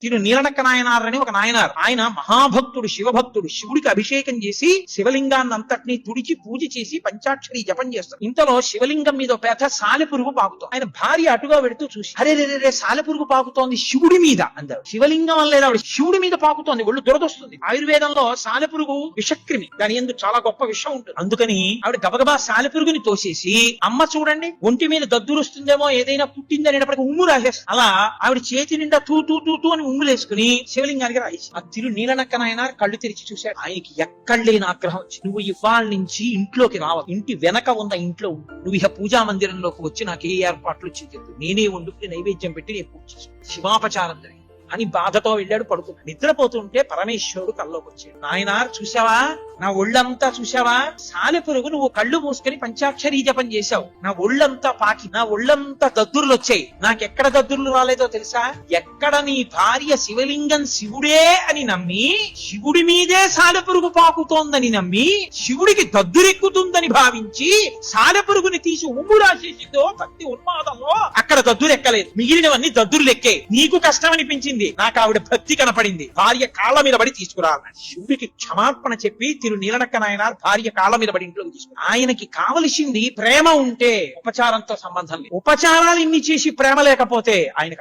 తిరు నీలనక్క నాయనార్ అని ఒక నాయనార్. ఆయన మహాభక్తుడు, శివభక్తుడు. శివుడికి అభిషేకం చేసి శివలింగాన్ని అంతటినీ తుడిచి పూజ చేసి పంచాక్షరి జపం చేస్తాడు. ఇంతలో శివలింగం మీద పెద్ద సాలెపురుగు పాకుతోంది. ఆయన భార్య అటుగా వెడుతూ చూసి, అరే రే రే సాలెపురుగు పాకుతోంది శివుడి మీద అందాడు. శివలింగం వల్ల ఆవిడ శివుడి మీద పాకుతోంది, ఒళ్ళు దురదొస్తుంది. ఆయుర్వేదంలో సాలెపురుగు విషక్రిమి, దాని ఎందుకు చాలా గొప్ప విషయం ఉంటుంది. అందుకని ఆవిడ గబగబా సాలెపురుగుని తోసేసి, అమ్మ చూడండి ఒంటి మీద దద్దురుస్తుందేమో ఏదైనా పుట్టింది అనేటప్పటికి ఉమ్ము రాసేస్తుంది. అలా ఆవిడ చేతి నిండా తూ తూ తూ తూ అని ఉమ్ములేసుకుని శివలింగానికి రాసి ఆ తిరు నీలనక్క నాయనార్ కళ్ళు తెరిచి చూశాడు. ఆయనకి ఎక్కడ లేని ఆగ్రహం వచ్చి, నువ్వు ఇవాళ నుంచి ఇంట్లోకి రావాలి, ఇంటి వెనక ఉన్న ఇంట్లో ఉండు, నువ్వు ఇక పూజా మందిరంలోకి వచ్చి నాకు ఏ ఏర్పాట్లు చెందు, నేనే వండుకుని నైవేద్యం పెట్టి నేను పూజ చేస్తాను, శివాపచారం జరిగి అని బాధతో వెళ్ళాడు. పడుకున్నాడు. నిద్రపోతుంటే పరమేశ్వరుడు కల్లోకి వచ్చాడు. నాయనార్ చూసావా, నా ఒళ్ళంతా చూసావా, సాలెపురుగు నువ్వు కళ్ళు మూసుకొని పంచాక్షరీ జపం చేశావు, నా ఒళ్ళంతా పాకి, నా ఒళ్ళంతా దద్దుర్లు వచ్చాయి. నాకెక్కడ దద్దుర్లు రాలేదో తెలుసా? ఎక్కడ నీ భార్య శివలింగం శివుడే అని నమ్మి, శివుడి మీదే సాలెపురుగు పాకుతోందని నమ్మి, శివుడికి దద్దురెక్కుతుందని భావించి సాలెపురుగుని తీసి ఉమ్ము రాసేసిందో భక్తి ఉన్మాదంలో అక్కడ దద్దురెక్కలేదు, మిగిలినవన్నీ దద్దుర్లెక్కే. నీకు కష్టం అనిపించింది, నాకు ఆవిడ భక్తి కనపడింది, భార్య కాళ్ళ మీద పడి తీసుకురావాలి. శివుడికి క్షమాపణ చెప్పి తిరు నీలనక్క నాయనార్ భార్య కాళ్ళ మీద పడి ఇంట్లోకి తీసుకురా. ఆయనకి కావలసింది ప్రేమ ఉంటే ఉపచారంతో సంబంధం లేదు. ఉపచారాలు ఇన్ని చేసి ప్రేమ లేకపోతే ఆయనకు